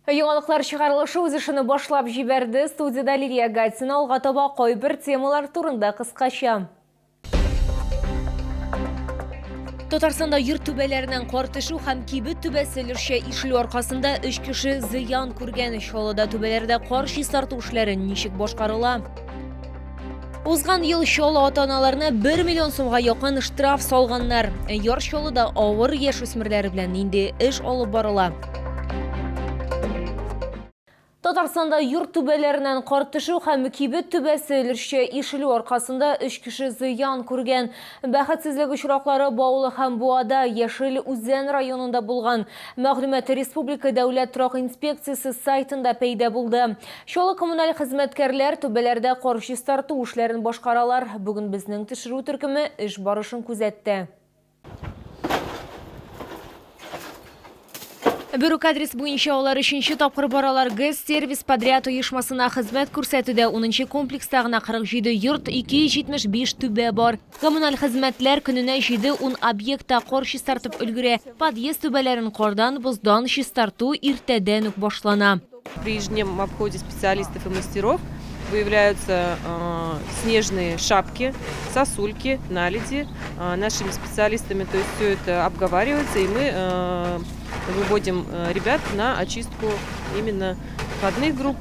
Яңалыклар чыгарылышы үз ишини башлап жиберди. Студияда Лилия Гатина алга таба койбир темалар турында кыскача. Татарстанда йорт түбелеринен кортышу һәм кибет түбәсе өлеше ишлүү аркасында 3 киши зыян күргән. Чаллыда түбәләрдә кар чистарту эшләре ничек башкарыла? Узган ел Чаллы ата-аналарына 1 миллион сумга якын штраф салганнар. Яр Чаллыда авыр яшүсмерләр белән инде эш алып барыла. Татарстанда йорт түбәләреннән кар төшү һәм кибет түбәсе өлеше ишлүү аркасында 3 киши зыян күргән. Бәхетсезлек очраклары Баулы һәм Буада, Яшел Үзән районында булган. Мәгълүмат Республика дәүләт торак инспекциясе сайтында пәйда булды. Чаллы коммуналь хезмәткәрләр түбәләрдә кар чистарту эшләрен башкаралар. Бүген безнең төшерү төркеме эш барышын күзәтте. Бюрок адрес буенча алар 3-нче тапкыр баралар. ГЭС сервис подряд оешмасына хезмәт күрсәтүдә 10-нчы комплекста гына 47 йорт, 275 түбә бар. Коммуналь хезмәтләр көненә 7-10 объектта кар чистартып өлгерә. Подъезд түбәләрен кардан, боздан чистарту иртәдән үк башлана. При ежедневном обходе специалистов и мастеров выявляются снежные шапки, сосульки, наледи. Нашими специалистами то есть все это обговаривается, и мы выводим ребят на очистку именно входных групп.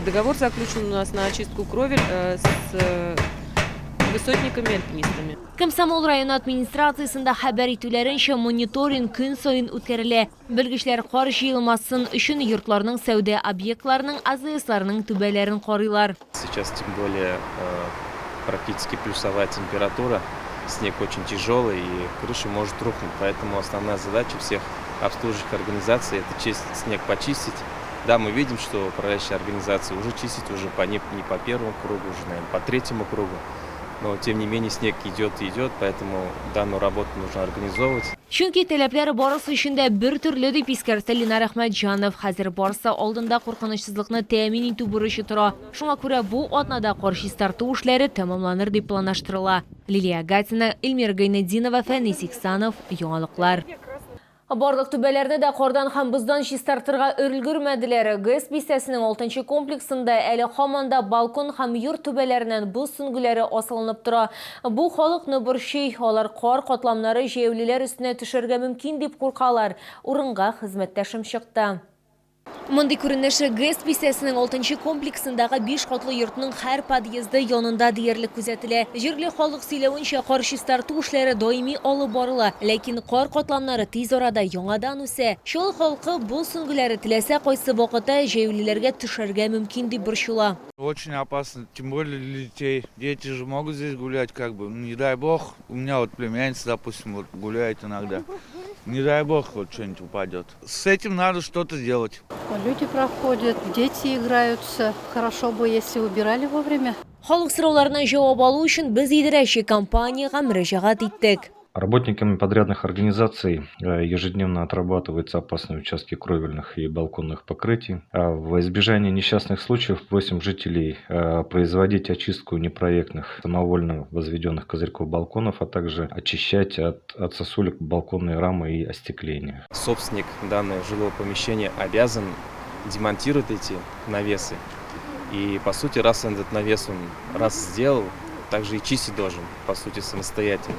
Договор заключен у нас на очистку кровель с высотниками-альпинистами. Комсомол районы администрациясында хәбәр итүләренчә мониторинг көн сайын үткәрелә. Белгечләр кар җыелмасын өчен йортларның сәүдә объектларының АЗСларның түбәләрен карыйлар. Сейчас тем более практически плюсовая температура, снег очень тяжелый и крыша может рухнуть, поэтому основная задача всех обслуживающих организаций это снег почистить. Да, мы видим, что управляющие организации уже чистят уже не по первому кругу, уже, наверное, по третьему кругу. Но, тем не менее, снег идет и идет, поэтому данную работу нужно организовывать. Чөнки таләпләре барысы өчен дә бер төрле дип искәртте Ленар Әхмәтҗанов. Хәзер барысы алдында куркынычсызлыкны тәэмин итү бурычы тора. Шуңа күрә бу атнада кар чистарту эшләре тәмамланыр дип планлаштырыла. Лилия Гатина, Эльмира Гайнетдинова, Фәнис Иксанов, Яңалыклар. Барлык түбәләрне дә кардан һәм боздан чистартырга өлгермәделәр. ГЭС бистәсенең 6-нчы комплексында әле һаманда балкон һәм йорт түбәләреннән боз сөңгеләре асылынып тора. Бу халыкны борчый, алар кар катламнары җәяүлеләр өстенә төшәргә мөмкин дип куркалар. Урынга хезмәттәшем чыкты. Мондый күренеше ГЭС бистәсенең 6-нчы комплексындагы 5 катлы йортның һәр подъезды янында диярлек күзәтелә. Җирле халык сөйләвенчә кар чистарту эшләре даими алып барыла, ләкин кар катламнары тиз арада яңадан үсә. Чаллы халкы бу сөңгеләре теләсә кайсы вакытта җәяүлеләргә төшәргә мөмкин дип борчыла. Очень опасно, тем более для детей. Дети же могут здесь гулять, как бы, не дай бог. У меня вот племянница, допустим, вот гуляет иногда. Не дай бог, вот что-нибудь упадет. С этим надо что-то делать. Люди проходят, дети играются. Хорошо бы, если убирали вовремя. Халык сорауларына җавап алу өчен без идарәче компанияга мөрәҗәгать иттек. Работниками подрядных организаций ежедневно отрабатываются опасные участки кровельных и балконных покрытий. В избежание несчастных случаев просим жителей производить очистку непроектных, самовольно возведенных козырьков балконов, а также очищать от сосулек балконные рамы и остекления. Собственник данного жилого помещения обязан демонтировать эти навесы. И по сути, раз он этот навес сделал, также и чистить должен, по сути, самостоятельно.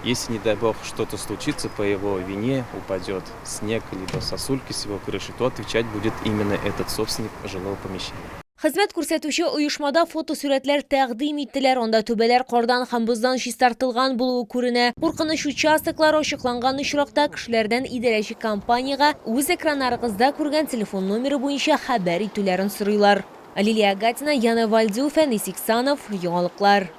Если, не дай бог, что-то случится по его вине, упадет снег либо сосульки с его крыши, то отвечать будет именно этот собственник жилого помещения. Хезмәт күрсәтүче оешмада фотосурәтләр тәкъдим иттеләр. Анда түбәләр кардан һәм боздан чистартылган булуы күренә. Куркыныч участоклар ачыкланган очракта кешеләрдән идарәче компанияга үз экраннарыгызда күргән телефон номеры буенча хәбәр итүләрен сорыйлар. Лилия Гатина, Яна Вальдю, Фәнис Иксанов, Яңалыклар.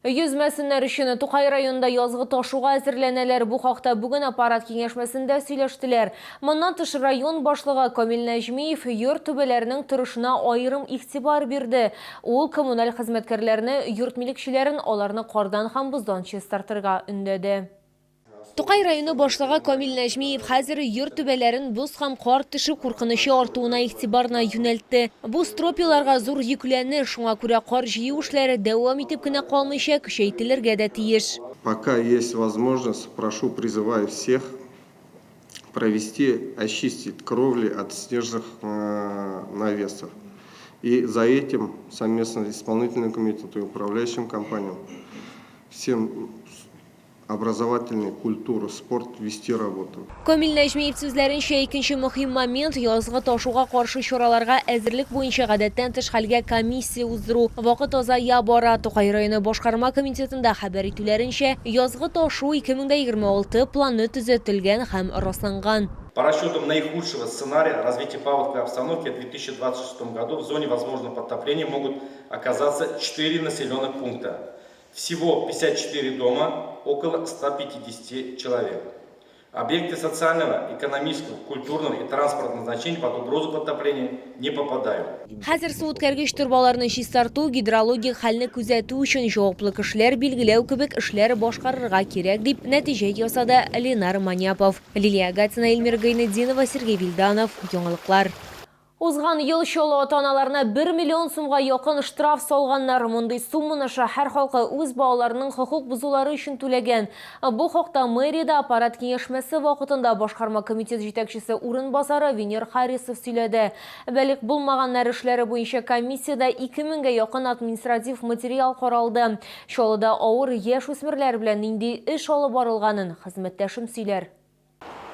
Йөзмәсеннәр өчен Тукай районында язгы ташуга әзерләнәләр. Бу хакта бүген аппарат киңәшмәсендә сөйләштеләр. Моннан тыш район башлыгы Камил Нәҗмиев йорт түбәләренең торышына аерым игътибар бирде. Ул коммуналь хезмәткәрләрне йорт милекчеләрен аларны кардан һәм боздан чистартырга өндәде. Тукай районы башлыгы Камил Нәҗмиев хәзер йорт түбәләрен боз һәм кар төшү куркынычы артуына игътибарына юнәлтте. Бу стропиларга зур йөкләнә, шуңа күрә кар җыю эшләре дәвам итеп кенә калмыйча көчәйтелергә дә тиеш. Пока есть возможность, призываю всех очистить кровли от снежных навесов. И за этим совместно с исполнительным комитетом и управляющим компаниям всем образовательную культуру, спорт вести работу. Камил Najmiyev сүзләренчә, икенче мөһим момент язгы ташуга каршы чараларга әзерлек буенча гадәттән тыш хәлгә комиссия уздыру. Вакыт азая бара. Тукай районы башкарма комитетында хәбәр итүләренчә, язгы ташу 2026 планы төзәтелгән һәм расланган. По расчетам наихудшего сценария развития паводковой обстановки в 2026 году в зоне возможного подтопления могут оказаться 4 населенных пункта. Всего 54 дома, около 150 человек. Объекты социального, экономического, культурного и транспортного значения под угрозу подтопления не попадают. Хәзер су үткәргеч торбаларны чистарту, гидрологик хәлне күзәтү өчен җаваплы кешеләр билгеләү кебек эшләр башкарырга кирәк дип нәтиҗә ясады Ленар Маняпов. Лилия Гатина, Эльмира Гайнетдинова, Сергей Вильданов. Яңалыклар. Узган ел чолы ата-аналарына 1 миллион сумга якын штраф салганнар. Мондый сумманы шәһәр халкы үз балаларының хокук бузулары өчен түләгән. Бу хакта мэриядә аппарат киңәшмәсе вакытында башкарма комитет җитәкчесе урынбасары Венер Харисов сөйләде. Бәлик булмаганнар эшләре буенча комиссиядә 2000гә якын административ материал каралды. Чолыда авыр яшь үсмерләр белән нинди эш алып барылганын хезмәттәшем сөйләр.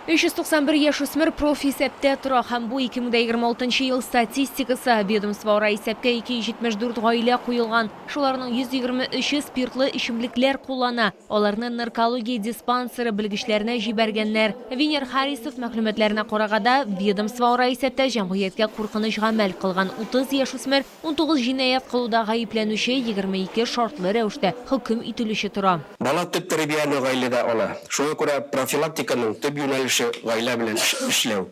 391 яшүсмер профисәптә тора һәм бу 2026 ел статистикасы. Ведомствора исәпкә 274 гаилә куелган. Шуларның 123 спиртлы эчемлекләр куллана. Аларны наркология диспансеры белгечләренә җибәргәннәр. Венер Харисов мәгълүматларына караганда, ведомствора исәптә җәмгыятькә куркыныч гамәл кылган 30 яшүсмер, 19 җинаять кылуда гаепләнүче, 22 шартлы рәвештә хөкем ителүче тора. Бала төп тәрбияне гаиләдә ала. Шуңа күрә профилактиканың төп юнәлеше гаилә белән эшләү.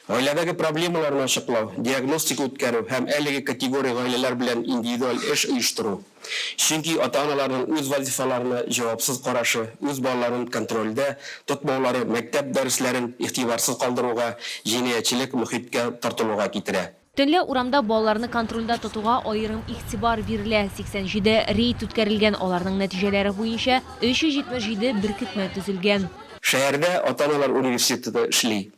Гаиләдәге проблемаларны ачыклау, диагностика үткәрү һәм әлеге категория гаиләләр белән индивидуаль эш оештыру. Чөнки ата-аналарның үз вазифаларына җавапсыз карашы, үз балаларын контрольдә тотмаулары мәктәп дәресләрен игътибарсыз калдыруга, җинаятьчелек мөхиткә тартылуга китерә. Төнлә урамда балаларны контрольдә тотуга аерым игътибар бирелә. 87 рейд үткәрелгән, аларның нәтиҗәләре буенча 377 беркетмә төзелгән. Шәһәрдә ата-аналар университеты эшли.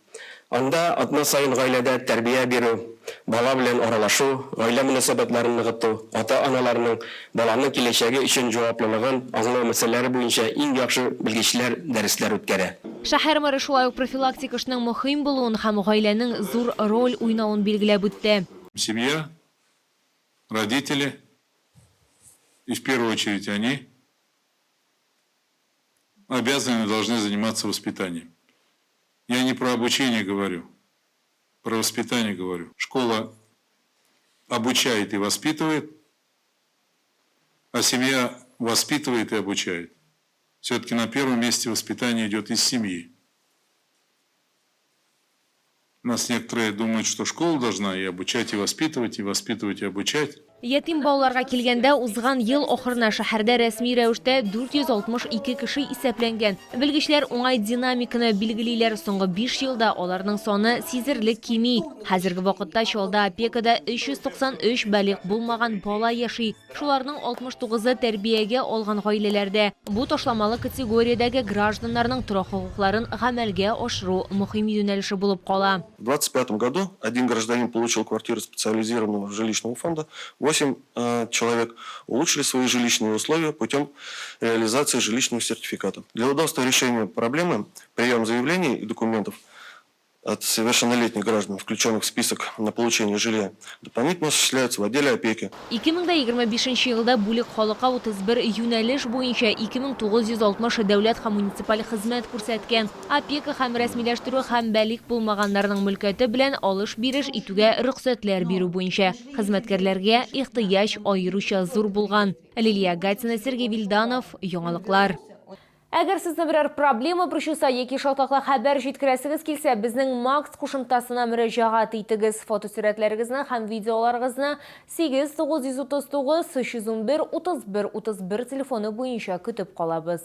Анда атна сайын гаиләдә тәрбия бирү, бала белән аралашу, гаилә мөнәсәбәтләрен ныгыту, ата-аналарның баланың киләчәге өчен җаваплылыгын аңлау мәсьәләләре буенча иң яхшы белгечләр дәресләр үткәрә. Шәһәр мэры шулай ук профилактика эшенең мөһим булуын һәм гаиләнең зур роль уйнавын билгеләп үтте. Семья, родители, и в первую очередь они обязаны должны заниматься воспитанием. Я не про обучение говорю, про воспитание говорю. Школа обучает и воспитывает, а семья воспитывает и обучает. Все-таки на первом месте воспитание идет из семьи. У нас некоторые думают, что школа должна и обучать, и воспитывать, и воспитывать, и обучать. Ятим балаларга килгәндә, узган ел ахырына шәһәрдә рәсми рәвештә 462 кеше исәпләнгән. Белгечләр уңай динамиканы билгелиләр. Соңгы 5 елда аларның саны сизерлек кими. Хәзерге вакытта чалда опекада 393 бәлиг булмаган бала яши. Шуларның 69-ы тәрбиягә алган гаиләләрдә. Бу ташламалы категориядәге гражданнарның торак хокукларын гамәлгә ашыру мөһим юнәлеше булып кала. В 2025 году один гражданин получил квартиру специализированного жилищного фонда. 8 человек улучшили свои жилищные условия путем реализации жилищного сертификата. Для удобства решения проблемы прием заявлений и документов от совершеннолетних граждан, включенных в список на получение жилья, дополнительно осуществляются в отделе опеки. 2025 елда бүлек халыкка 31 юнәлеш буенча 2960 дәүләт һәм муниципаль хезмәт күрсәткән. Опека һәм рәсмиләштерү һәм бәлик булмаганнарның мөлкәте белән алыш-биреш итүгә рөхсәтләр бирү буенча хезмәткәрләргә ихтыяҗ аеруча зур булган. Лилия Гатина, Сергей Вильданов. Яңалыклар. Әгәр сезне берәр проблема борчыса яки шалтаклы хәбәр җиткерәсегез килсә, безнең Макс кушымтасына мөрәҗәгать итегез. Фотосурәтләрегезне һәм видеоларыгызны 8939 311 31 31 телефоны буенча көтеп калабыз.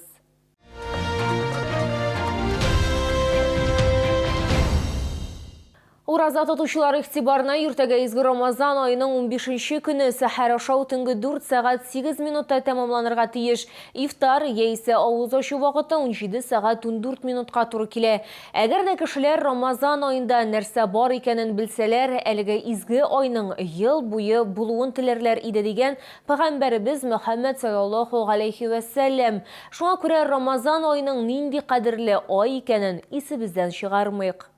Ураза тотучылар игътибарына иртәгә изге Рамазан айының 15-нче көне сәхәр ашау төнге 4 сәгать 8 минутта тәмамланырга тиеш. Ифтар яисә авыз ачу вакыты 17 сәгать 14 минутка туры килә. Әгәр дә кешеләр Рамазан аенда нәрсә бар икәнен белсәләр, әлеге изге айның ел буе булуын теләрләр иде дигән Пәйгамбәребез Мөхәммәд саллаллаһу алейхи ва сәллям. Шуңа күрә Рамазан аеның нинди кадерле ай икәнен исебездән чыгармыйк.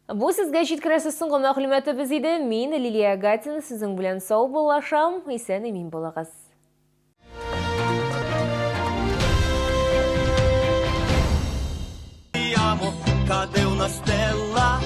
Бу сезгә җиткерәсе соңгы мәгълүматыбыз иде. Мин Лилия Гатина сезнең белән сау булашам. Исән-имин булыгыз. Cadê una stella?